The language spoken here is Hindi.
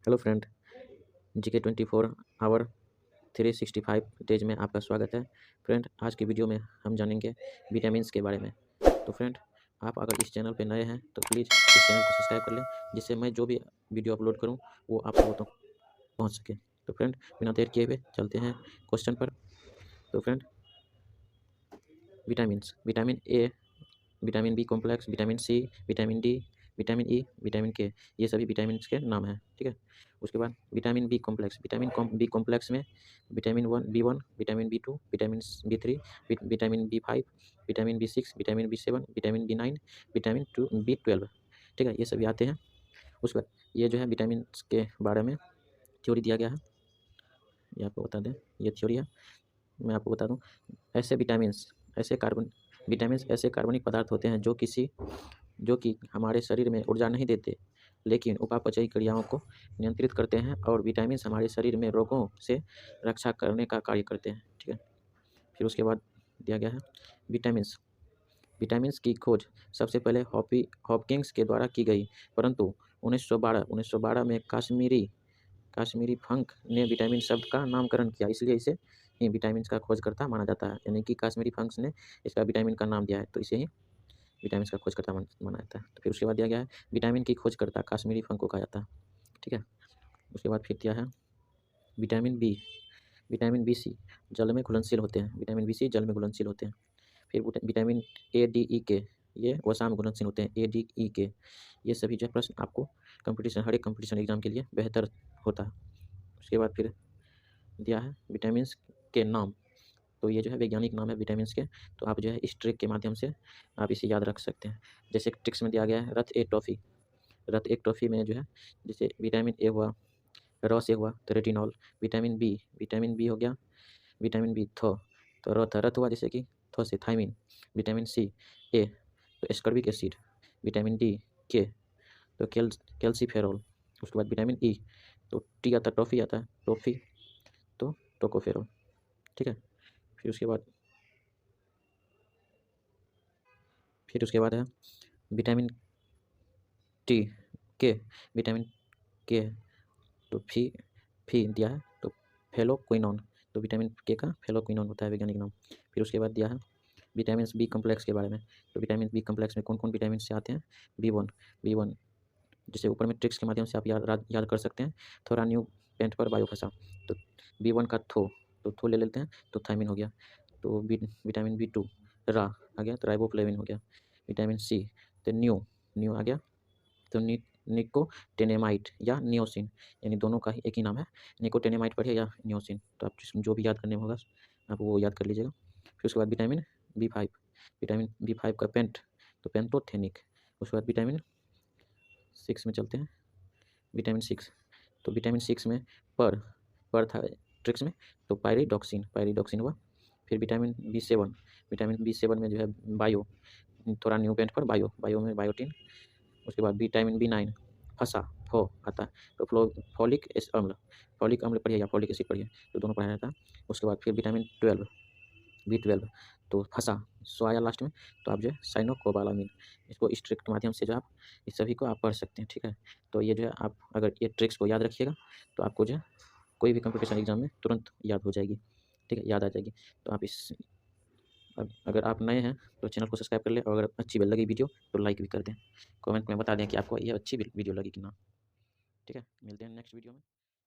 Hello friend, GK 24 hour 365 days में आपका स्वागत है। फ्रेंड, आज की वीडियो में हम जानेंगे विटामिन्स के बारे में। तो फ्रेंड, आप अगर इस चैनल पे नए हैं तो प्लीज़ इस चैनल को सब्सक्राइब कर लें, जिससे मैं जो भी वीडियो अपलोड करूं वो आप लोगों तक पहुंच सके। तो फ्रेंड, बिना देर किए हुए चलते हैं क्वेश्चन पर। तो friend, vitamins, vitamin A, vitamin B complex, vitamin C, vitamin D, vitamin E, vitamin K, ये सभी विटामिन्स के नाम हैं। ठीक है। उसके बाद vitamin B complex, B complex में vitamin B one, vitamin B two, vitamin B three, vitamin B 5, vitamin B 6, vitamin B 7, vitamin B 9, vitamin B 12। ठीक है, ये सभी आते हैं। उसके बाद ये जो है विटामिन के बारे में थ्योरी दिया गया है, ये आपको बता दें, ये थ्योरी है। मैं आपको बता दूं, ऐसे विटामिन्स ऐसे कार्बनिक पदार्थ होते हैं जो कि हमारे शरीर में ऊर्जा नहीं देते, लेकिन उपापचयी क्रियाओं को नियंत्रित करते हैं, और विटामिन्स हमारे शरीर में रोगों से रक्षा करने का कार्य करते हैं। ठीक है। फिर उसके बाद दिया गया है विटामिन्स। विटामिन्स की खोज सबसे पहले हॉपकिंस के द्वारा की गई, परंतु 1912 में काश्मीरी फंक ने विटामिन शब्द का नामकरण किया, इसलिए इसे ही विटामिन का खोजकर्ता माना जाता है। यानी कि काश्मीरी फंक्स ने इसका विटामिन का नाम दिया है, तो इसे ही विटामिन का खोजकर्ता माना जाता है। तो फिर उसके बाद दिया गया है विटामिन की खोजकर्ता काश्मीरी फंक को कहा जाता है। ठीक है। उसके बाद फिर दिया है vitamin B, vitamin B C जल में घुलनशील होते हैं, विटामिन बी सी जल में घुलनशील होते हैं। फिर विटामिन ए डी ई के, ये वसा में घुलनशील होते हैं, ए डी ई के। ये सभी जो है प्रश्न आपको हर एक कंपटीशन एग्जाम के लिए बेहतर होता है। उसके बाद फिर दिया है विटामिन्स के नाम, तो ये जो है वैज्ञानिक नाम है विटामिन्स के। तो आप जो है इस ट्रिक के माध्यम से आप इसे याद रख सकते हैं। जैसे ट्रिक्स में दिया गया है रथ एक टॉफ़ी में जो है, जैसे विटामिन ए हुआ, र से हुआ तो रेटिनॉल, विटामिन बी हो गया, विटामिन बी तो रथ हुआ, जैसे कि से थायमिन, विटामिन सी ए तो एस्कॉर्बिक एसिड, विटामिन डी के तो कैल्सीफेरॉल। उसके बाद विटामिन ई तो टी आता है, टॉफ़ी आता है, टॉफ़ी तो टोकोफेरॉल। ठीक है। फिर उसके बाद है विटामिन टी के, विटामिन के तो फी दिया है तो फेलोक्विनोन, तो विटामिन के का फेलोक्विनोन होता है वैज्ञानिक नाम। फिर उसके बाद दिया है विटामिन बी कम्प्लेक्स के बारे में। तो विटामिन बी कम्प्लेक्स में कौन कौन विटामिन से आते हैं? बी वन, जैसे ऊपर में ट्रिक्स के माध्यम से आप याद कर सकते हैं। थोड़ा न्यू पेंट पर बायो फंसा, तो बी1 का तो थो ले लेते हैं, तो थायमिन हो गया। तो विटामिन बी 2 रा आ गया, तो राइबोफ्लेविन हो गया। विटामिन सी तो न्यू आ गया, तो निकोटेनेमाइड या नियोसिन, यानी दोनों का ही एक ही नाम है, निकोटेनेमाइड पढ़िए या नियोसिन। तो आप जो भी याद करने में होगा आप वो याद कर लीजिएगा। फिर उसके बाद विटामिन बी फाइव का तो पेंटोथेनिक। उसके बाद विटामिन 6 में चलते हैं, विटामिन 6 तो विटामिन 6 में पर था ट्रिक्स में, तो पायरिडॉक्सिन हुआ। फिर विटामिन बी सेवन में जो है बायो, थोड़ा न्यू पेंट पर बायो में बायोटिन। उसके बाद विटामिन बी 9 फसा फो आता है, तो फॉलिक अम्ल पढ़िए या फॉलिक एसिड पढ़िए, तो दोनों पढ़ाया जाता है। उसके बाद फिर विटामिन बी 12 तो फंसा सो आया लास्ट में, तो आप जो है साइनोकोबालामिन, इसको इस ट्रिक के माध्यम से जो आप इस सभी को आप पढ़ सकते हैं। ठीक है। तो ये जो है आप अगर ये ट्रिक्स को याद रखिएगा तो आपको जो है कोई भी कंपटीशन एग्जाम में तुरंत याद हो जाएगी। ठीक है, याद आ जाएगी। तो आप अगर आप नए हैं तो चैनल को सब्सक्राइब कर लें, और अगर अच्छी लगी वीडियो तो लाइक भी कर दें। कमेंट में बता दें कि आपको ये अच्छी वीडियो लगी कि ना। ठीक है, मिलते हैं नेक्स्ट वीडियो में।